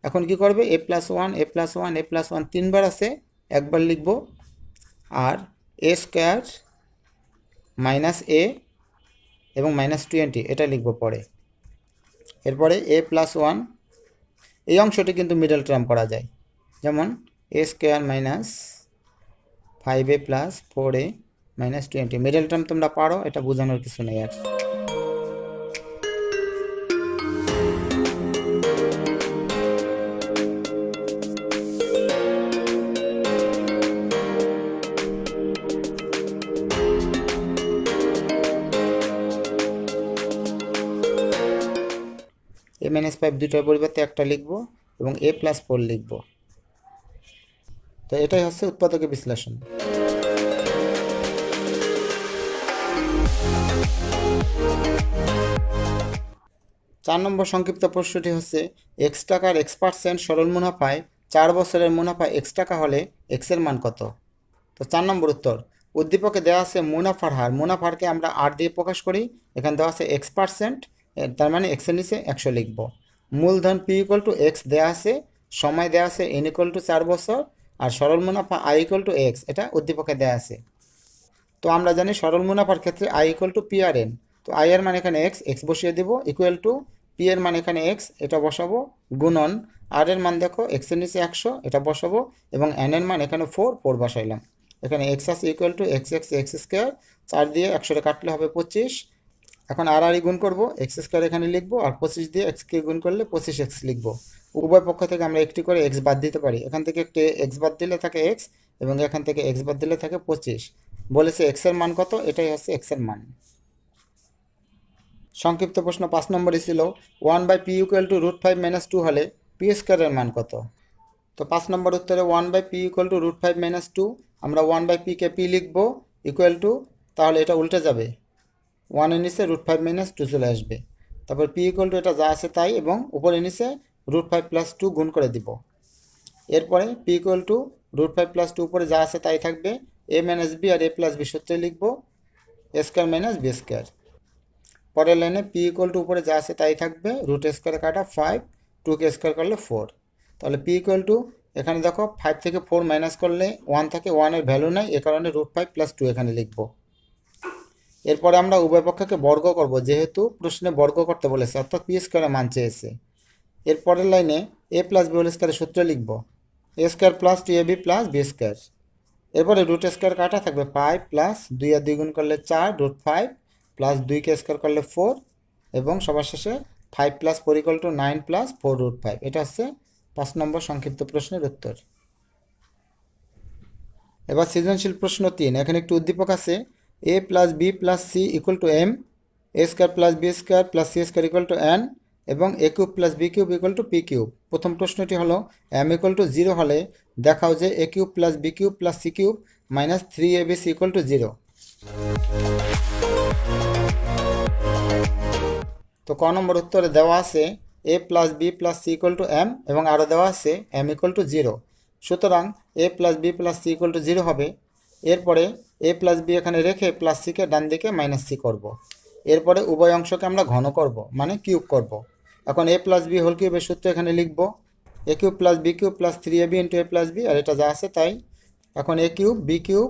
এখন কি করবে a+1 a+1 a+1 তিনবার আছে, একবার লিখব, আর a² -a এবং -20 এটা লিখব পরে। এরপরে a+1, এই অংশটি কিন্তু মিডল টার্ম করা যায়, যেমন a² -5a + 4a -20। Middle term তোমরা পারো, এটা বোঝানোর কিছু নেই আর। a-5 দুইটার পরিবর্তে একটা লিখব এবং a+4 লিখব। তো এটাই হচ্ছে উৎপাদকের বিশ্লেষণ। 4 নম্বর সংক্ষিপ্ত প্রশ্নটি হচ্ছে x টাকার x% সরল মুনাফায় 4 বছরের মুনাফা x টাকা হলে x এর মান কত? তো 4 নম্বর উত্তর, উদ্দীপকে দেওয়া আছে মুনাফার হার, মুনাফারকে আমরা r দিয়ে প্রকাশ করি, এখানে দেওয়া আছে x%, তার মানে x এর নিচে 100 লিখব। মূলধন p = x দেওয়া আছে, সময় দেওয়া আছে n = 4 বছর, আর সরল মুনাফা i = x, এটা উদ্দীপকে দেওয়া আছে। তো আমরা জানি সরল মুনাফার ক্ষেত্রে i = p আর n। তো i এর মান এখানে x বসিয়ে দেব, ইকুয়াল টু p এর মান এখানে x, এটা বসাবো, গুণন r এর মান দেখো x এর নিচে 100, এটা বসাবো, এবং n এর মান এখানে 4 বসাইলাম। এখানে x আছে ইকুয়াল টু x স্কোয়ার, 4 দিয়ে 100 কাটলে হবে 25। এখন আর গুণ করব, x² এখানে লিখবো, আর 25 দিয়ে x কে গুণ করলে 25x লিখবো। উভয় পক্ষ থেকে আমরা একটি করে x বাদ দিতে পারি, এখান থেকে একটি x বাদ দিলে থাকে x, এবং এখান থেকে x বাদ দিলে থাকে 25। বলেছে x এর মান কত, এটাই হচ্ছে x এর মান। সংক্ষিপ্ত প্রশ্ন 5 নম্বরে ছিল 1/p = √5 - 2 হলে p² এর মান কত? তো 5 নম্বর উত্তরে 1/p = √5 - 2, আমরা 1/p কে p লিখব, ইকুয়াল টু, তাহলে এটা উল্টে যাবে, 1 এর নিচে √5 - 2 চলে আসবে। তারপর p = এটা যা আছে তাই, এবং উপরে নিচে √5 + 2 গুণ করে দিব। এরপরে p = √5 + 2 উপরে যা আছে তাই থাকবে, a - b R a + b সূত্রে লিখব, a² - b²। পরের লাইনে p = উপরে যা আছে তাই থাকবে, √² কাটা 5, 2কে স্কোয়ার করলে 4। তাহলে p = এখানে দেখো 5 থেকে 4 মাইনাস করলে 1 থাকে, 1 এর ভ্যালু নাই, এ কারণে √5 + 2 এখানে লিখব। এরপরে আমরা উভয় পক্ষকে বর্গ করব, যেহেতু প্রশ্নে বর্গ করতে বলেছে, অর্থাৎ p² এর মান চেয়েছে। এর পরের লাইনে এ প্লাস বি হোল স্কোয়ারের সূত্র লিখব, এ square plus two A B plus B square. এরপরে রুট স্কোয়ার কাটা থাকবে 5 প্লাস 2 আর 2 গুণ করলে 4 রুট 5 প্লাস 2কে স্কোয়ার করলে 4 এবং সবার শেষে 5 plus 4 equal to 9 plus 4 root 5। এটা হচ্ছে 5 নম্বর সংক্ষিপ্ত প্রশ্নের উত্তর। এবার সৃজনশীল প্রশ্ন 3, এখানে একটি উদ্দীপক আছে A plus B plus C equal to M, A square plus B square plus C square equal to N এবং A cube plus B cube equal to P cube. প্রথম প্রশ্নটি হলো এম ইকুয়াল টু 0 হলে দেখাও যে A cube plus B cube plus C cube minus 3ab equal to 0। তো ক number উত্তরে দেওয়া আছে A plus B plus C equal to M এবং আরও দেওয়া আছে এম ইকুয়াল টু 0। সুতরাং A plus B plus C equal to 0 হবে। এরপরে এ প্লাস বি এখানে রেখে প্লাস সিকে ডান দিকে মাইনাস সি করব। এরপরে উভয় অংশকে আমরা ঘন করব, মানে কিউব করব। এখন এ প্লাস বি হোল কিউবের সূত্র এখানে লিখব, A cube plus B cube plus 3ab into A plus B, আর এটা যা আছে তাই। এখন এ কিউব বি কিউব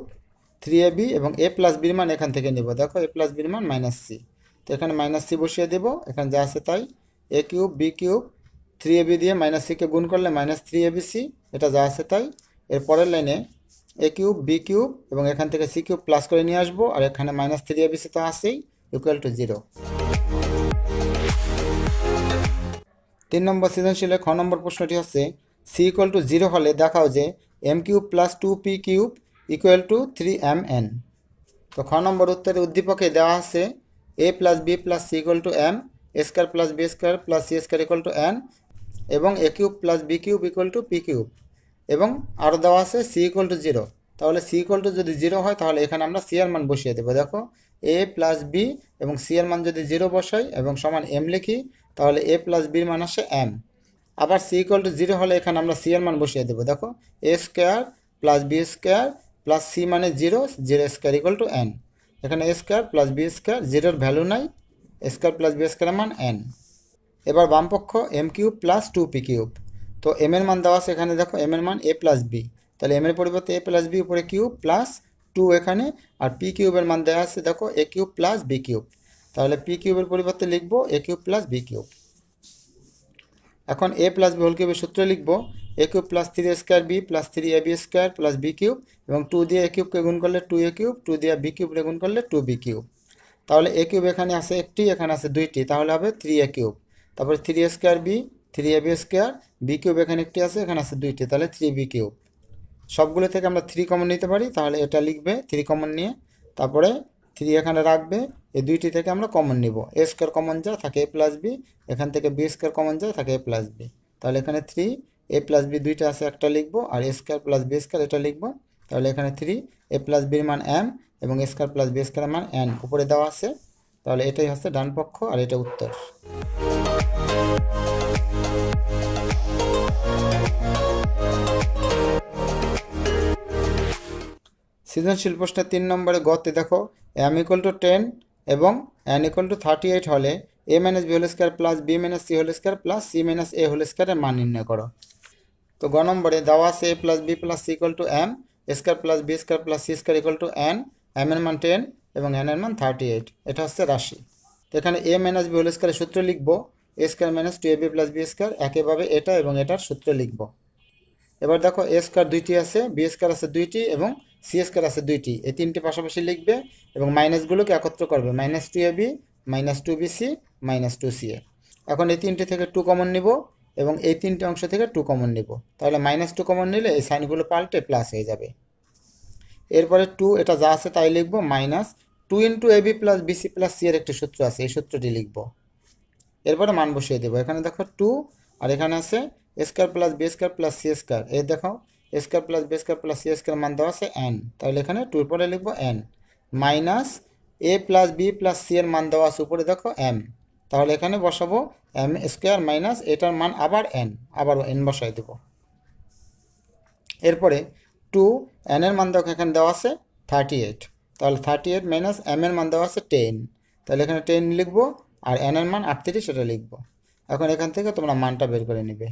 3ab এবং এ প্লাস বির মান এখান থেকে নেব, দেখো এ প্লাস বির মান মাইনাস সি, তো এখানে মাইনাস সি বসিয়ে দেব, এখানে যা আছে তাই। এ কিউব বি কিউব 3ab দিয়ে মাইনাস সিকে গুণ করলে মাইনাস 3abc, এটা যা আছে তাই। এর পরের লাইনে এ কিউব বি কিউব এবং এখান থেকে সি কিউব প্লাস করে নিয়ে আসবো, আর এখানে মাইনাস 3abc তো আছেই, ইকুয়াল টু 0। 3 নম্বর সৃজনশীলের খ নম্বর প্রশ্নটি হচ্ছে সি ইকুয়াল টু 0 হলে দেখাও যে M cube plus 2p cube equal to 3mn। তো খ নম্বর উত্তরে উদ্দীপকে দেওয়া আছে A plus B plus C equal to M, A square plus B square plus C square equal to N এবং A cube plus B cube equal to P cube এবং আরও দেওয়া আছে সি ইকুয়াল টু 0। তাহলে C equal two যদি 0 হয় তাহলে এখানে আমরা সি এর মান বসিয়ে দেবো। দেখো এ প্লাস বি এবং সি এর মান যদি 0 বসাই এবং সমান এম লিখি তাহলে এ প্লাস বির মান আসে এম। আবার সি ইকুয়াল টু 0 হলে এখানে আমরা সি এর মান বসিয়ে দেবো। দেখো A square plus B square plus C মানে 0, 0 স্কোয়ার ইকুয়াল টু এন। এখানে A square plus B square, 0-এর ভ্যালু নাই, স্কোয়ার প্লাস বি স্কোয়ারের মান এন। এবার বামপক্ষ M cube plus 2p cube, তো এম এর মান দেওয়া আছে এখানে, দেখো এম এর মান এ প্লাস বি, তাহলে এম এর পরিবর্তে এ প্লাস বি উপরে কিউব প্লাস 2 এখানে, আর পি কিউবের মান দেওয়া আছে দেখো A cube plus B cube, তাহলে পি কিউবের পরিবর্তে লিখবো A cube plus B cube. এখন এ প্লাস বি হোল কিউবের সূত্র লিখবো A cube plus 3 square B plus 3ab square plus B cube এবং 2 দিয়ে এ কিউবকে গুণ করলে 2a কিউব, 2 দিয়ে বি কিউবকে গুণ করলে 2b কিউব। তাহলে এ কিউব এখানে আছে একটি, এখানে আছে দুইটি, তাহলে হবে 3a কিউব। তারপরে 3a square B, 3ab square, B cube এখানে একটি আছে, এখানে আছে দুইটি, তাহলে 3b কিউব। সবগুলো থেকে আমরা 3 কমন নিতে পারি, তাহলে এটা লিখবে 3 কমন নিয়ে, তারপরে 3 এখানে রাখবে, এই দুইটি থেকে আমরা কমন নিব, এ স্কোয়ার কমন যায় থাকে এ প্লাস বি, এখান থেকে বি স্কোয়ার কমন যায় থাকে এ প্লাস বি, তাহলে এখানে 3 এ প্লাস বি দুইটা আছে, একটা লিখবো, আর এ স্কোয়ার প্লাস বি স্কোয়ার এটা লিখবো, তাহলে এখানে 3 এ প্লাস বির মান এম এবং এ স্কোয়ার প্লাস বি স্কোয়ারের মান এন উপরে দেওয়া আছে, তাহলে এটাই হচ্ছে ডান পক্ষ আর এটা উত্তর। সৃজনশীল প্রশ্নের 3 নম্বরে গতে দেখো এম ইকুয়াল টু 10 এবং এন ইকুয়াল টু 38 হলে A minus B whole square plus B minus C whole square plus C minus A whole স্কোয়ারের মান নির্ণয় করো। তো গ নম্বরে দেওয়া আছে A plus B plus C equal to M, square plus B square plus C square equal to N, M এর মান 10 এবং এন এর মান 38, এটা হচ্ছে রাশি। তো এখানে এ মাইনাস বি হোল স্কোয়ারের সূত্র লিখবো A square minus 2ab plus B square, একইভাবে এটা এবং এটার সূত্র লিখবো। এবার দেখো এ স্কোয়ার দুইটি আছে, বি স্কোয়ার আছে দুইটি এবং সি স্কোয়ার আছে দুইটি, এই তিনটি পাশাপাশি লিখবে এবং মাইনাসগুলোকে একত্র করবে, minus 2ab minus 2bc minus 2ca। এখন এই তিনটি থেকে 2 কমন নিব এবং এই তিনটি অংশ থেকে 2 কমন নিব, তাহলে মাইনাস 2 কমন নিলে এই সাইনগুলো পাল্টে প্লাস হয়ে যাবে। এরপরে 2 এটা যা আছে তাই লিখবো, minus 2 into ab plus BC plus C এর একটি সূত্র আছে, এই সূত্রটি লিখবো। এরপরে মান বসিয়ে দেবো, এখানে দেখো 2 আর এখানে আছে square plus B square plus C square, এই দেখো square plus B square plus C square মান দেওয়া আছে এন, তাহলে এখানে 2 এর পরে লিখবো এন, মাইনাস এ প্লাস বি প্লাস সি এর মান দেওয়া আছে উপরে দেখো এম, তাহলে এখানে বসাবো এম স্কোয়ার মাইনাস এটার মান আবার এন, আবার এন বসাই দেবো। এরপরে 2 এন এর মান দেখো এখানে দেওয়া আছে 38, তাহলে 38 মাইনাস এম এর মান দেওয়া আছে 10, তাহলে এখানে 10 লিখবো আর এন এর মান 38 সেটা লিখবো। এখন এখান থেকে তোমরা মানটা বের করে নিবে।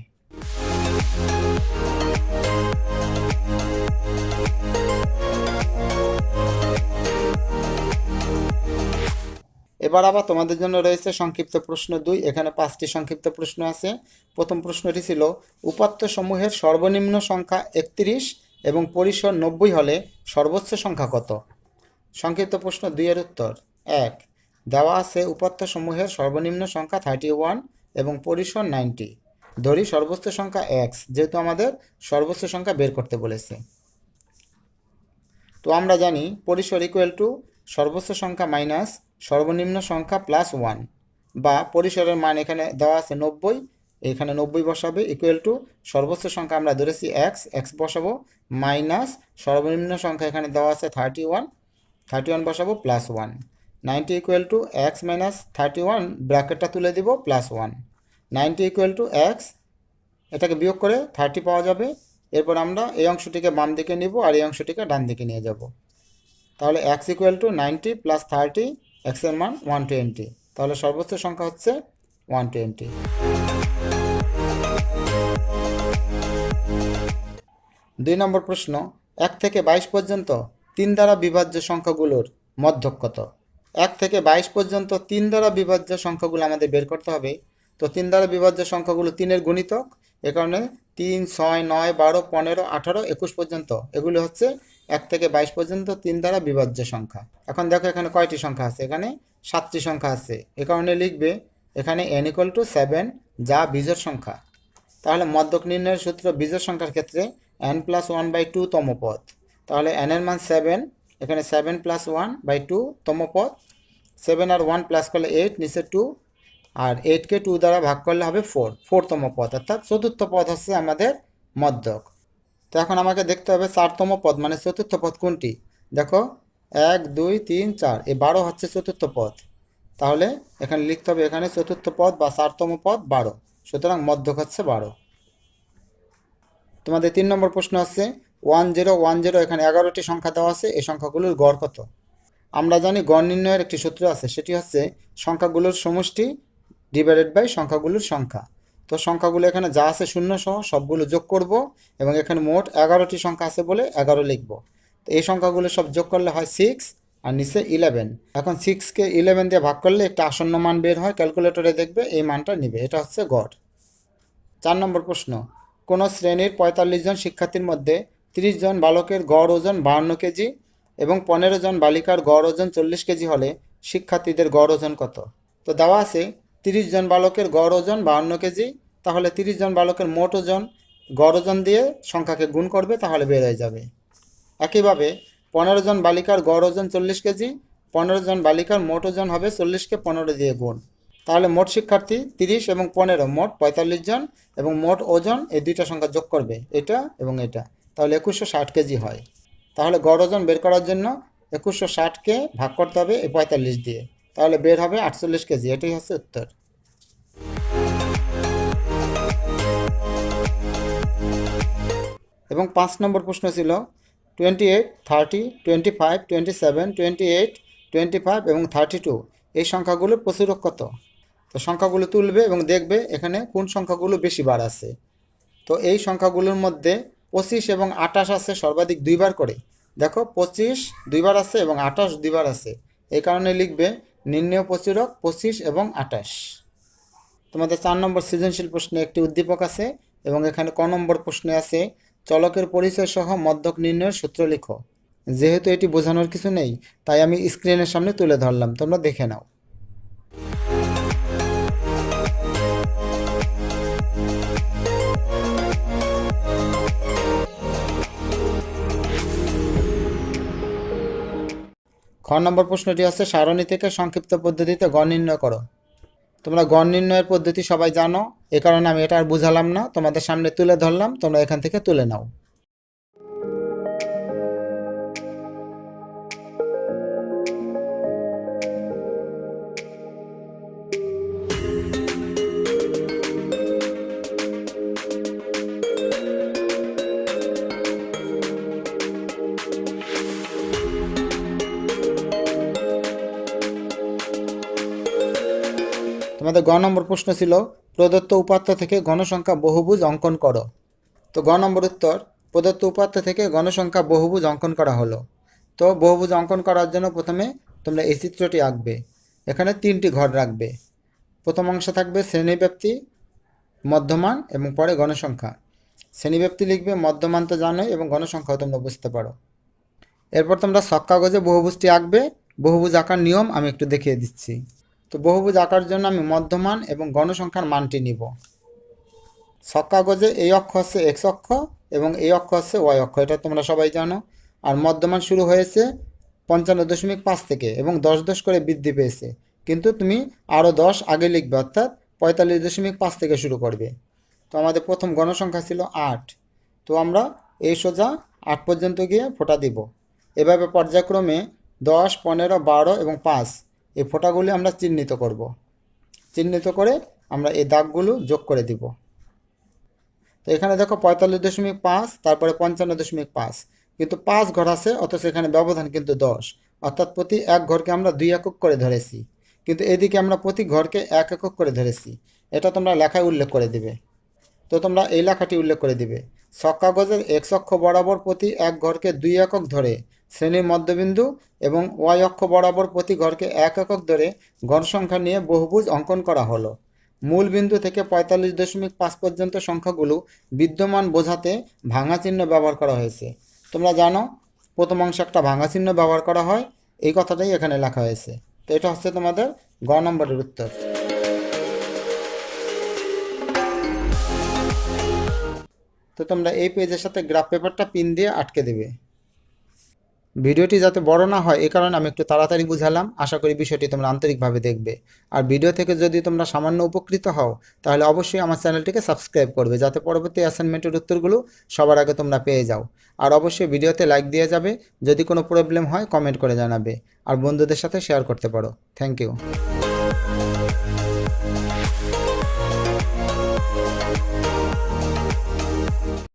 এবার আবার তোমাদের জন্য রয়েছে সংক্ষিপ্ত প্রশ্ন 2। এখানে 5টি সংক্ষিপ্ত প্রশ্ন আছে। প্রথম প্রশ্নটি ছিল উপাত্ত সমূহের সর্বনিম্ন সংখ্যা 31 এবং পরিসর 90 হলে সর্বোচ্চ সংখ্যা কত? সংক্ষিপ্ত প্রশ্ন 2 এর উত্তর: 1, দেওয়া আছে উপাত্ত সমূহের সর্বনিম্ন সংখ্যা 31 এবং পরিসর 90। ধরি সর্বোচ্চ সংখ্যা x, যেহেতু আমাদের সর্বোচ্চ সংখ্যা বের করতে বলেছে। তো আমরা জানি পরিসর ইকুয়াল টু সর্বোচ্চ সংখ্যা মাইনাস সর্বনিম্ন সংখ্যা প্লাস 1, বা পরিসরের মান এখানে দেওয়া আছে 90, এখানে 90 বসাবে, ইকুয়াল টু সর্বোচ্চ সংখ্যা আমরা ধরেছি x বসাবো, মাইনাস সর্বনিম্ন সংখ্যা এখানে দেওয়া আছে 31 বসাবো, plus 1। 90 equal to x minus 31, ব্র্যাকেটটা তুলে দিব, প্লাস 1। 90 ইকুয়াল টু এক্স, এটাকে বিয়োগ করে 30 পাওয়া যাবে। এরপর আমরা এই অংশটিকে বাম দিকে নিব আর এই অংশটিকে ডান দিকে নিয়ে যাব। তাহলে x ইকুয়াল টু 90 প্লাস 30, এক্সের মান 120। তাহলে সর্বোচ্চ সংখ্যা হচ্ছে 120। 2 নম্বর প্রশ্ন, 1 থেকে 22 পর্যন্ত 3 দ্বারা বিভাজ্য সংখ্যাগুলোর মধ্যক কত? 1 থেকে 22 পর্যন্ত 3 দ্বারা বিভাজ্য সংখ্যাগুলো আমাদের বের করতে হবে। তো 3 দ্বারা বিভাজ্য সংখ্যাগুলো 3-এর গুণিতক, এ কারণে 3, 6, 9, 12, 15, 18, 21 পর্যন্ত এগুলি হচ্ছে 1 থেকে 22 পর্যন্ত 3 দ্বারা বিভাজ্য সংখ্যা। এখন দেখো এখানে কয়টি সংখ্যা আছে? এখানে 7টি সংখ্যা আছে। এ কারণে লিখবে এখানে n ইকুয়াল টু 7, যা বিজোড় সংখ্যা। তাহলে মধ্যক নির্ণয়ের সূত্র বিজোড় সংখ্যার ক্ষেত্রে n প্লাস 1/2 তম পদ। তাহলে n এর মান 7, এখানে 7 প্লাস 1/2 তম পদ। 7 আর 1 প্লাস করলে 8, নিচে 2, আর 8কে 2 দ্বারা ভাগ করলে হবে 4 তম পদ, অর্থাৎ চতুর্থ পদ হচ্ছে আমাদের মধ্যক। তো এখন আমাকে দেখতে হবে 4তম পদ মানে চতুর্থ পদ কোনটি। দেখো 1, 2, 3, 4, এই 12 হচ্ছে চতুর্থ পদ। তাহলে এখানে লিখতে হবে এখানে চতুর্থ পদ বা 4তম পদ 12, সুতরাং মধ্যক হচ্ছে 12। তোমাদের 3 নম্বর প্রশ্ন আছে 1010, এখানে 11টি সংখ্যা দেওয়া আছে, এই সংখ্যাগুলোর গড় কত? আমরা জানি গড় নির্ণয়ের একটি সূত্র আছে, সেটি হচ্ছে সংখ্যাগুলোর সমষ্টি ডিভাইডেড বাই সংখ্যাগুলোর সংখ্যা। তো সংখ্যাগুলো এখানে যা আছে শূন্য সহ সবগুলো যোগ করব, এবং এখানে মোট 11টি সংখ্যা আছে বলে 11 লিখব। তো এই সংখ্যাগুলো সব যোগ করলে হয় 6 আর নিচে 11। এখন 6কে 11 দিয়ে ভাগ করলে একটা আসন্ন মান বের হয়, ক্যালকুলেটরে দেখবে এই মানটা নিবে, এটা হচ্ছে গড়। 4 নম্বর প্রশ্ন, কোন শ্রেণীর 45 জন শিক্ষার্থীর মধ্যে 30 জন বালকের গড় ওজন 52 কেজি এবং 15 জন বালিকার গড় ওজন 40 কেজি হলে শিক্ষার্থীদের গড় ওজন কত? তো দেওয়া আছে 30 জন বালকের গড় ওজন 52 কেজি, তাহলে 30 জন বালকের মোট ওজন গড় ওজন দিয়ে সংখ্যাকে গুণ করবে, তাহলে বের হয়ে যাবে। একইভাবে 15 জন বালিকার গড় ওজন 40 কেজি, 15 জন বালিকার মোট ওজন হবে 40কে 15 দিয়ে গুণ। তাহলে মোট শিক্ষার্থী 30 এবং 15, মোট 45 জন, এবং মোট ওজন এই দুইটা সংখ্যা যোগ করবে, এটা এবং এটা, তাহলে 2160 কেজি হয়। তাহলে গড় ওজন বের করার জন্য 2160কে ভাগ করতে হবে এই 45 দিয়ে, তাহলে বের হবে 48 কেজি। এটাই হচ্ছে উত্তর। এবং 5 নম্বর প্রশ্ন ছিল 28, 30, 25, 27, 28, 25 এবং 32, এই সংখ্যাগুলোর প্রচুরক কত? তো সংখ্যাগুলো তুলবে এবং দেখবে এখানে কোন সংখ্যাগুলো বেশি বার আছে। তো এই সংখ্যাগুলোর মধ্যে 25 এবং 28 আছে সর্বাধিক 2 বার করে। দেখো 25 2 বার আছে এবং 28 2 বার আছে, এই কারণে লিখবে নির্ণেয় প্রচুরক 25 এবং 28। তোমাদের 4 নম্বর সৃজনশীল প্রশ্নে একটি উদ্দীপক আছে, এবং এখানে ক নম্বর প্রশ্নে আছে চলকের পরিচয় সহ মধ্যক নির্ণয়ের সূত্র লিখো। যেহেতু এটি বোঝানোর কিছু নেই, তাই আমি স্ক্রিনের সামনে তুলে ধরলাম, তোমরা দেখে নাও। খ নম্বর প্রশ্নটি আছে সারণী থেকে সংক্ষিপ্ত পদ্ধতিতে গড় নির্ণয় করো। তোমরা গড় নির্ণয়ের পদ্ধতি সবাই জানো, এ কারণে আমি এটা আর বুঝালাম না, তোমাদের সামনে তুলে ধরলাম, তোমরা এখান থেকে তুলে নাও। তোমাদের গ নম্বর প্রশ্ন ছিল প্রদত্ত উপাত্ত থেকে গণসংখ্যা বহুভুজ অঙ্কন করো। তো গ নম্বর উত্তর, প্রদত্ত উপাত্ত থেকে গণসংখ্যা বহুভুজ অঙ্কন করা হলো। তো বহুভুজ অঙ্কন করার জন্য প্রথমে তোমরা এই চিত্রটি আঁকবে। এখানে 3টি ঘর রাখবে। প্রথম অংশে থাকবে শ্রেণীব্যাপ্তি, মধ্যমান এবং পরে গণসংখ্যা। শ্রেণীব্যাপ্তি লিখবে, মধ্যমান তো জানোই, এবং গণসংখ্যাও তোমরা বুঝতে পারো। এরপর তোমরা ছক কাগজে বহুভুজটি আঁকবে। বহুভুজ আঁকার নিয়ম আমি একটু দেখিয়ে দিচ্ছি। তো বহুভুজ আঁকার জন্য আমি মধ্যমান এবং গণসংখ্যার মানটি নিব। ছক কাগজে এই অক্ষ হচ্ছে এক্স অক্ষ এবং এই অক্ষ হচ্ছে ওয়াই অক্ষ, এটা তোমরা সবাই জানো। আর মধ্যমান শুরু হয়েছে 55.5 থেকে এবং 10 করে বৃদ্ধি পেয়েছে, কিন্তু তুমি আরও 10 আগে লিখবে, অর্থাৎ 45.5 থেকে শুরু করবে। তো আমাদের প্রথম গণসংখ্যা ছিল 8, তো আমরা এই সোজা 8 পর্যন্ত গিয়ে ফোঁটা দিব। এভাবে পর্যায়ক্রমে 10, 15, 12 এবং 5 এই ফোঁটাগুলি আমরা চিহ্নিত করব। চিহ্নিত করে আমরা এই দাগগুলো যোগ করে দিব। তো এখানে দেখো 45.5, তারপরে 55.5, কিন্তু 5 ঘর আছে, অথচ এখানে ব্যবধান কিন্তু 10, অর্থাৎ প্রতি এক ঘরকে আমরা 2 একক করে ধরেছি, কিন্তু এদিকে আমরা প্রতি ঘরকে 1 একক করে ধরেছি। এটা তোমরা লেখায় উল্লেখ করে দিবে। তো তোমরা এই লেখাটি উল্লেখ করে দিবে, ছক কাগজের এক্স অক্ষ বরাবর প্রতি এক ঘরকে 2 একক ধরে শ্রেণীর মধ্যবিন্দু এবং ওয়াই অক্ষ বরাবর প্রতি ঘরকে 1 একক ধরে গড় নিয়ে বহুভুজ অঙ্কন করা হলো। মূল বিন্দু থেকে 45.5 পর্যন্ত সংখ্যাগুলো বিদ্যমান বোঝাতে ভাঙা চিহ্ন ব্যবহার করা হয়েছে। তোমরা জানো প্রথম অংশে একটা ভাঙা চিহ্ন ব্যবহার করা হয়, এই কথাটাই এখানে লেখা হয়েছে। তো এটা হচ্ছে তোমাদের গ নম্বরের উত্তর। তো তোমরা এই পেজের সাথে গ্রাফ পেপারটা পিন দিয়ে আটকে দেবে। ভিডিওটি যাতে বড় না হয় এই কারণে আমি একটু তাড়াতাড়ি বুঝালাম। আশা করি বিষয়টি তোমরা আন্তরিকভাবে দেখবে। আর ভিডিও থেকে যদি তোমরা সামান্য উপকৃত হও তাহলে অবশ্যই আমার চ্যানেলটিকে সাবস্ক্রাইব করবে, যাতে পরবর্তী অ্যাসাইনমেন্টের উত্তরগুলো সবার আগে তোমরা পেয়ে যাও। আর অবশ্যই ভিডিওতে লাইক দিয়ে যাবে। যদি কোনো প্রবলেম হয় কমেন্ট করে জানাবে, আর বন্ধুদের সাথে শেয়ার করতে পারো। Thank you.